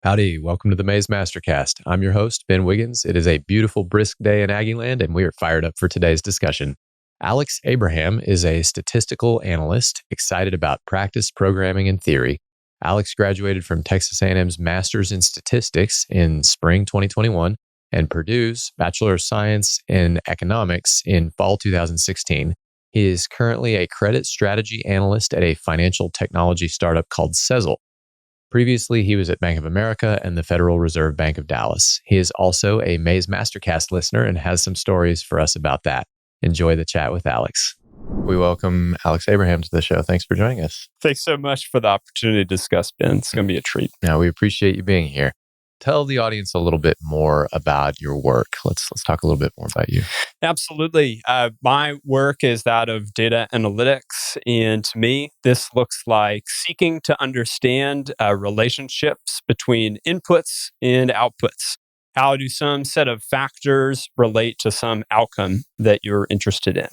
Howdy, welcome to the Mays MasterCast. I'm your host, Ben Wiggins. It is a beautiful, brisk day in Aggieland, and we are fired up for today's discussion. Alex Abraham is a statistical analyst excited about practice, programming, and theory. Alex graduated from Texas A&M's Master's in Statistics in spring 2021 and Purdue's Bachelor of Science in Economics in fall 2016. He is currently a credit strategy analyst at a financial technology startup called Sezzle. Previously, he was at Bank of America and the Federal Reserve Bank of Dallas. He is also a Mays MasterCast listener and has some stories for us about that. Enjoy the chat with Alex. We welcome Alex Abraham to the show. Thanks for joining us. Thanks so much for the opportunity to discuss, Ben. It's going to be a treat. Now, we appreciate you being here. Tell the audience a little bit more about your work. Let's talk a little bit more about you. Absolutely. My work is that of data analytics. And to me, this looks like seeking to understand relationships between inputs and outputs. How do some set of factors relate to some outcome that you're interested in?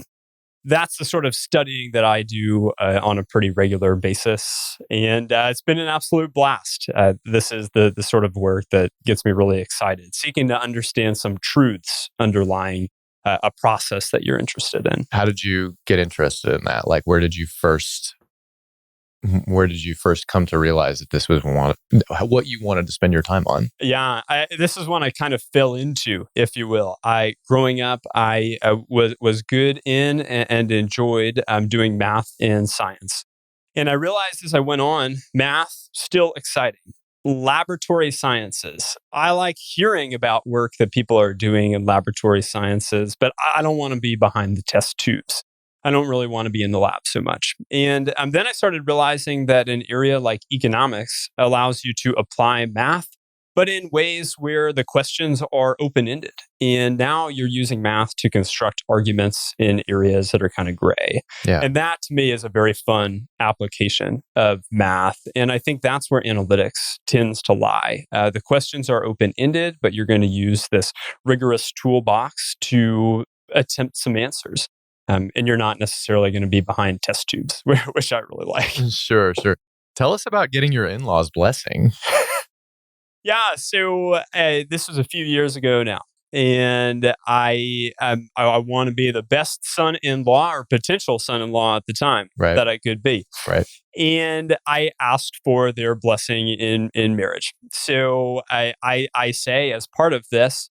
That's the sort of studying that I do on a pretty regular basis. And it's been an absolute blast. This is the sort of work that gets me really excited, seeking to understand some truths underlying a process that you're interested in. How did you get interested in that? Like, where did you first come to realize that this was what you wanted to spend your time on? Yeah, this is one I kind of fell into, if you will. Growing up, I was good in and enjoyed doing math and science. And I realized as I went on, math, still exciting. Laboratory sciences. I like hearing about work that people are doing in laboratory sciences, but I don't want to be behind the test tubes. I don't really want to be in the lab so much. And then I started realizing that an area like economics allows you to apply math, but in ways where the questions are open-ended. And now you're using math to construct arguments in areas that are kind of gray. Yeah. And that to me is a very fun application of math. And I think that's where analytics tends to lie. The questions are open-ended, but you're going to use this rigorous toolbox to attempt some answers. And you're not necessarily going to be behind test tubes, which I really like. Sure. Tell us about getting your in-laws' blessing. Yeah, so this was a few years ago now. And I want to be the best son-in-law or potential son-in-law at the time that I could be. Right. And I asked for their blessing in marriage. So I say as part of this,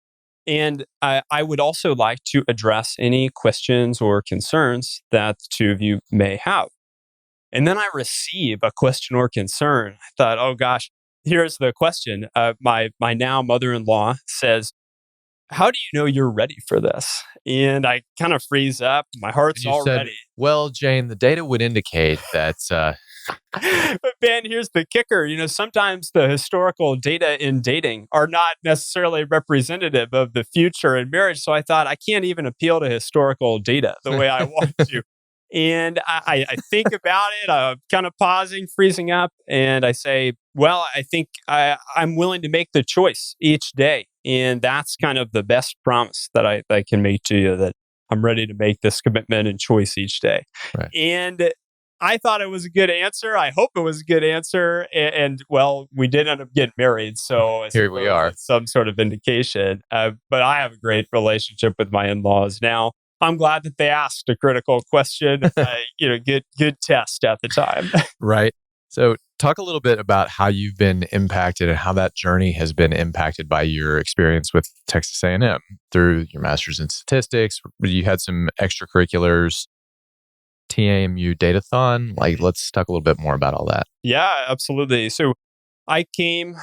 and I would also like to address any questions or concerns that the two of you may have. And then I receive a question or concern. I thought, oh gosh, here's the question. My now mother-in-law says, how do you know you're ready for this? And I kind of freeze up. My heart's all ready. Well, Jane, the data would indicate that... But Ben, here's the kicker. Sometimes the historical data in dating are not necessarily representative of the future in marriage. So I thought I can't even appeal to historical data the way I want to. And I think about it. I'm kind of pausing, freezing up, and I say, well, I think I'm willing to make the choice each day. And that's kind of the best promise that I can make to you, that I'm ready to make this commitment and choice each day. Right. And I thought it was a good answer. I hope it was a good answer. And well, we did end up getting married. So here we are. It's some sort of indication. But I have a great relationship with my in-laws now. I'm glad that they asked a critical question. Good test at the time. Right. So talk a little bit about how you've been impacted and how that journey has been impacted by your experience with Texas A&M through your master's in statistics. You had some extracurriculars, TAMU Datathon. Let's talk a little bit more about all that. Yeah, absolutely. So I came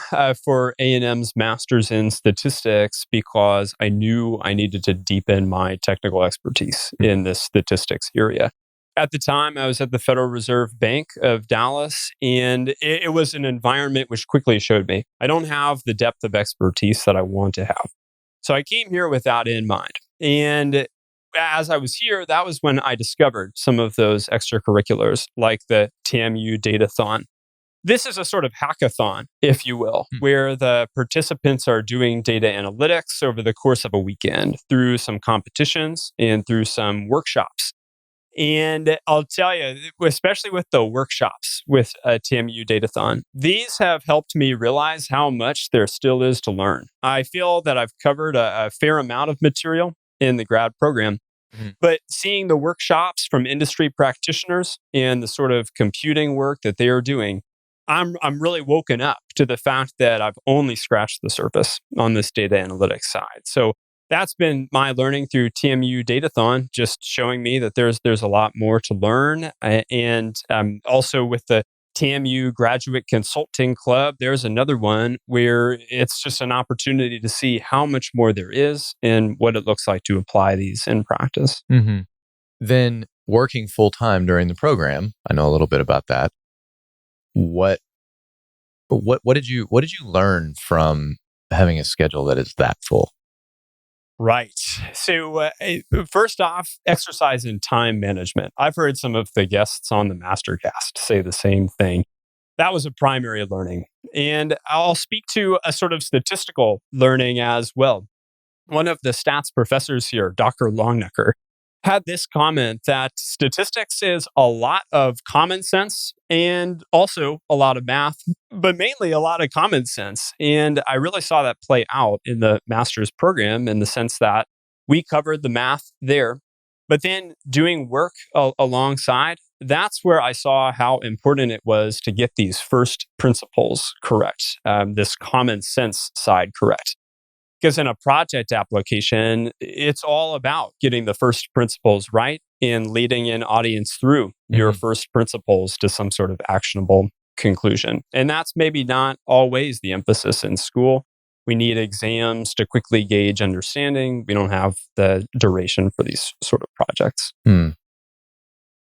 for A&M's Master's in Statistics because I knew I needed to deepen my technical expertise in this statistics area. At the time, I was at the Federal Reserve Bank of Dallas, and it was an environment which quickly showed me I don't have the depth of expertise that I want to have. So I came here with that in mind. And as I was here, that was when I discovered some of those extracurriculars, like the TAMU Datathon. This is a sort of hackathon, if you will, where the participants are doing data analytics over the course of a weekend through some competitions and through some workshops. And I'll tell you, especially with the workshops with TMU Datathon, these have helped me realize how much there still is to learn. I feel that I've covered a fair amount of material in the grad program, Mhm. but seeing the workshops from industry practitioners and the sort of computing work that they are doing, I'm really woken up to the fact that I've only scratched the surface on this data analytics side. So that's been my learning through TMU Datathon, just showing me that there's a lot more to learn. And also with the TMU Graduate Consulting Club, there's another one where it's just an opportunity to see how much more there is and what it looks like to apply these in practice. Mhm. Then working full time during the program, I know a little bit about that. What what did you learn from having a schedule that is that full? Right. So, first off, exercise and time management. I've heard some of the guests on the Mastercast say the same thing. That was a primary learning. And I'll speak to a sort of statistical learning as well. One of the stats professors here, Dr. Longnecker, had this comment that statistics is a lot of common sense and also a lot of math, but mainly a lot of common sense. And I really saw that play out in the master's program in the sense that we covered the math there, but then doing work alongside, that's where I saw how important it was to get these first principles correct, this common sense side correct. Because in a project application, it's all about getting the first principles right and leading an audience through your Mhm. first principles to some sort of actionable conclusion. And that's maybe not always the emphasis in school. We need exams to quickly gauge understanding. We don't have the duration for these sort of projects. Hmm.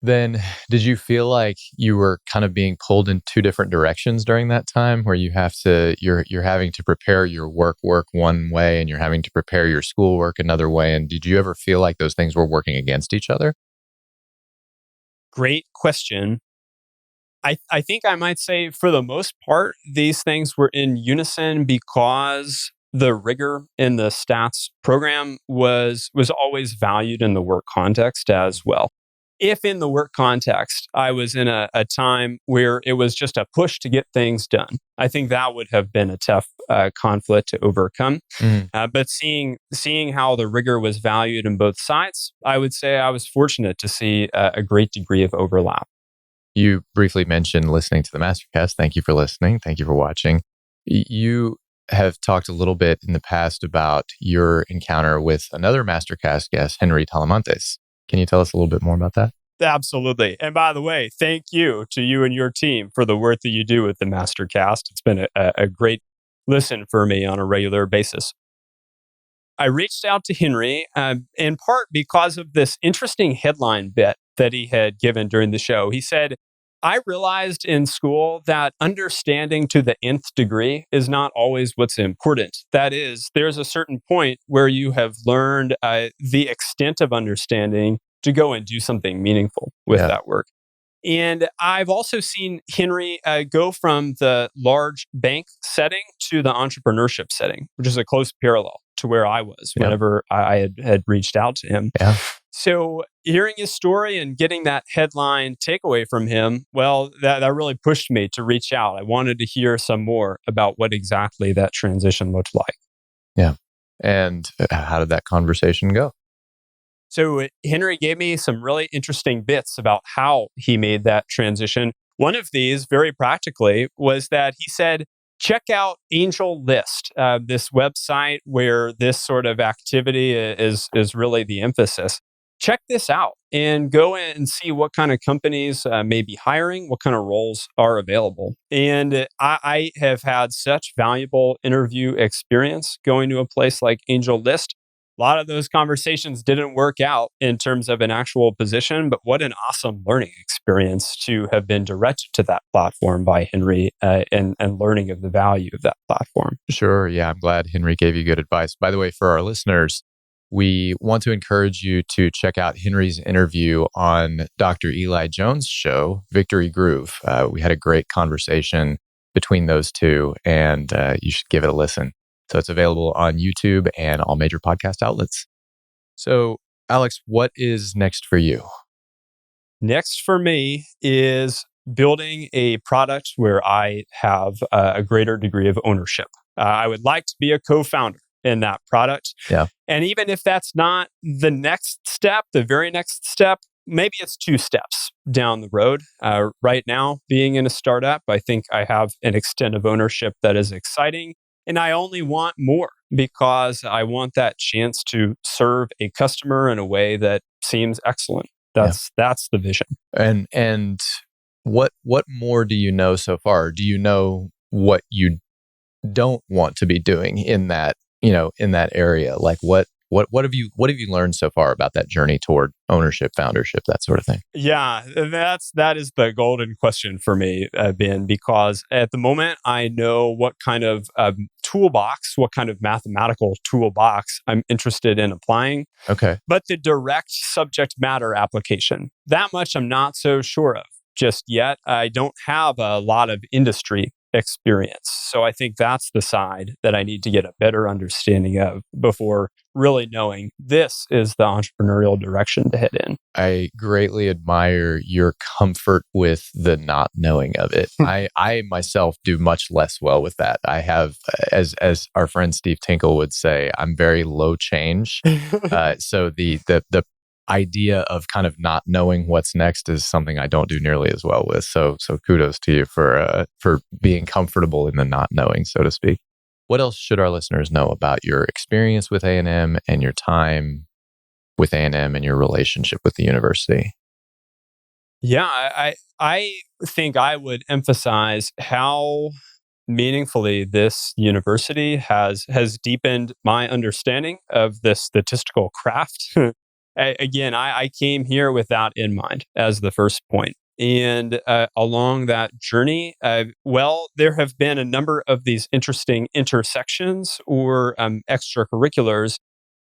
Then did you feel like you were kind of being pulled in two different directions during that time where you're having to prepare your work one way and you're having to prepare your schoolwork another way, and did you ever feel like those things were working against each other? Great question. I think I might say for the most part, these things were in unison because the rigor in the stats program was always valued in the work context as well. If in the work context, I was in a time where it was just a push to get things done, I think that would have been a tough conflict to overcome. Mhm. But seeing how the rigor was valued in both sides, I would say I was fortunate to see a great degree of overlap. You briefly mentioned listening to the Mastercast. Thank you for listening. Thank you for watching. You have talked a little bit in the past about your encounter with another Mastercast guest, Henry Talamantes. Can you tell us a little bit more about that? Absolutely. And by the way, thank you to you and your team for the work that you do with the Mastercast. It's been a great listen for me on a regular basis. I reached out to Henry in part because of this interesting headline bit that he had given during the show. He said, I realized in school that understanding to the nth degree is not always what's important. That is, there's a certain point where you have learned the extent of understanding to go and do something meaningful with Yeah. that work. And I've also seen Henry go from the large bank setting to the entrepreneurship setting, which is a close parallel to where I was Yeah. whenever I had reached out to him. Yeah. So hearing his story and getting that headline takeaway from him, well, that really pushed me to reach out. I wanted to hear some more about what exactly that transition looked like. Yeah. And how did that conversation go? So Henry gave me some really interesting bits about how he made that transition. One of these, very practically, was that he said, check out Angel List, this website where this sort of activity is really the emphasis. Check this out and go in and see what kind of companies may be hiring, what kind of roles are available. And I have had such valuable interview experience going to a place like Angel List. A lot of those conversations didn't work out in terms of an actual position, but what an awesome learning experience to have been directed to that platform by Henry and learning of the value of that platform. Sure. Yeah. I'm glad Henry gave you good advice. By the way, for our listeners, we want to encourage you to check out Henry's interview on Dr. Eli Jones' show, Victory Groove. We had a great conversation between those two, and you should give it a listen. So it's available on YouTube and all major podcast outlets. So, Alex, what is next for you? Next for me is building a product where I have a greater degree of ownership. I would like to be a co-founder in that product. Yeah. And even if that's not the next step, the very next step, maybe it's 2 steps down the road. Right now, being in a startup, I think I have an extent of ownership that is exciting. And I only want more because I want that chance to serve a customer in a way that seems excellent. That's the vision. And what more do you know so far? Do you know what you don't want to be doing in that, in that area? Like what have you learned so far about that journey toward ownership, foundership, that sort of thing? Yeah, that is the golden question for me, Ben, because at the moment I know what kind of toolbox, what kind of mathematical toolbox I'm interested in applying. Okay. But the direct subject matter application, that much I'm not so sure of just yet. I don't have a lot of industry experience. So I think that's the side that I need to get a better understanding of before really knowing this is the entrepreneurial direction to head in. I greatly admire your comfort with the not knowing of it. I myself do much less well with that. I have, as our friend Steve Tinkle would say, I'm very low change. So the idea of kind of not knowing what's next is something I don't do nearly as well with. So kudos to you for being comfortable in the not knowing, so to speak. What else should our listeners know about your experience with A&M and your time with A&M and your relationship with the university? Yeah, I think I would emphasize how meaningfully this university has deepened my understanding of the statistical craft. Again, I came here with that in mind as the first point. And along that journey, there have been a number of these interesting intersections or extracurriculars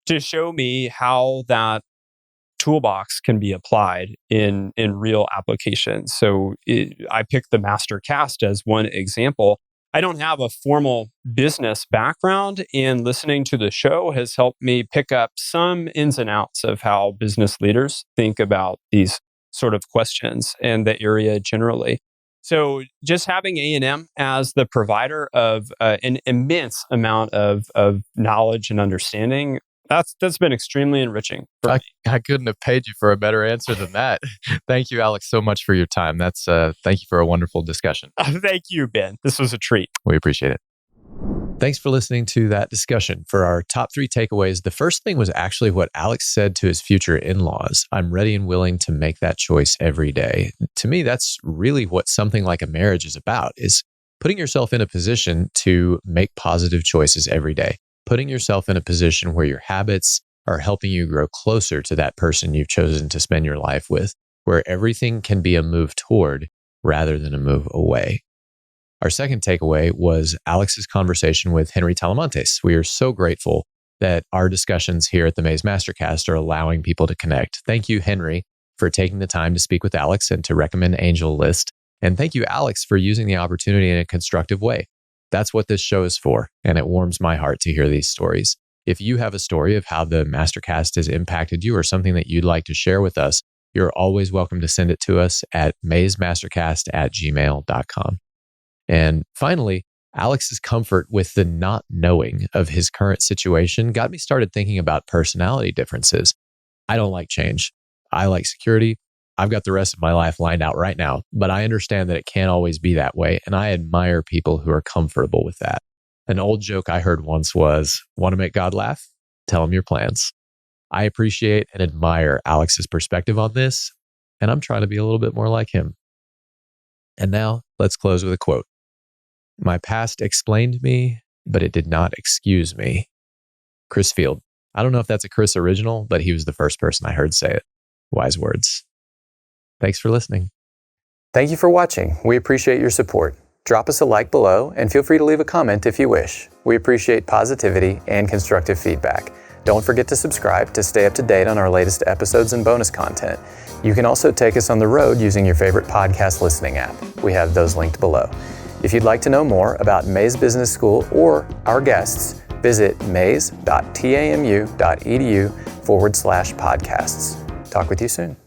to show me how that toolbox can be applied in real applications. So I picked the MasterCast as one example. I don't have a formal business background, and listening to the show has helped me pick up some ins and outs of how business leaders think about these sort of questions and the area generally. So just having A&M as the provider of an immense amount of knowledge and understanding, that's been extremely enriching for me. I couldn't have paid you for a better answer than that. Thank you, Alex, so much for your time. Thank you for a wonderful discussion. Thank you, Ben. This was a treat. We appreciate it. Thanks for listening to that discussion. For our top 3 takeaways, the first thing was actually what Alex said to his future in-laws. I'm ready and willing to make that choice every day. To me, that's really what something like a marriage is about, is putting yourself in a position to make positive choices every day. Putting yourself in a position where your habits are helping you grow closer to that person you've chosen to spend your life with, where everything can be a move toward rather than a move away. Our second takeaway was Alex's conversation with Henry Talamantes. We are so grateful that our discussions here at the Mays MasterCast are allowing people to connect. Thank you, Henry, for taking the time to speak with Alex and to recommend Angel List. And thank you, Alex, for using the opportunity in a constructive way. That's what this show is for, and it warms my heart to hear these stories. If you have a story of how the MasterCast has impacted you or something that you'd like to share with us, you're always welcome to send it to us at maysmastercast@gmail.com. And finally, Alex's comfort with the not knowing of his current situation got me started thinking about personality differences. I don't like change. I like security. I've got the rest of my life lined out right now, but I understand that it can't always be that way. And I admire people who are comfortable with that. An old joke I heard once was, want to make God laugh? Tell him your plans. I appreciate and admire Alex's perspective on this, and I'm trying to be a little bit more like him. And now let's close with a quote. My past explained me, but it did not excuse me. Chris Field. I don't know if that's a Chris original, but he was the first person I heard say it. Wise words. Thanks for listening. Thank you for watching. We appreciate your support. Drop us a like below and feel free to leave a comment if you wish. We appreciate positivity and constructive feedback. Don't forget to subscribe to stay up to date on our latest episodes and bonus content. You can also take us on the road using your favorite podcast listening app. We have those linked below. If you'd like to know more about Mays Business School or our guests, visit mays.tamu.edu/podcasts. Talk with you soon.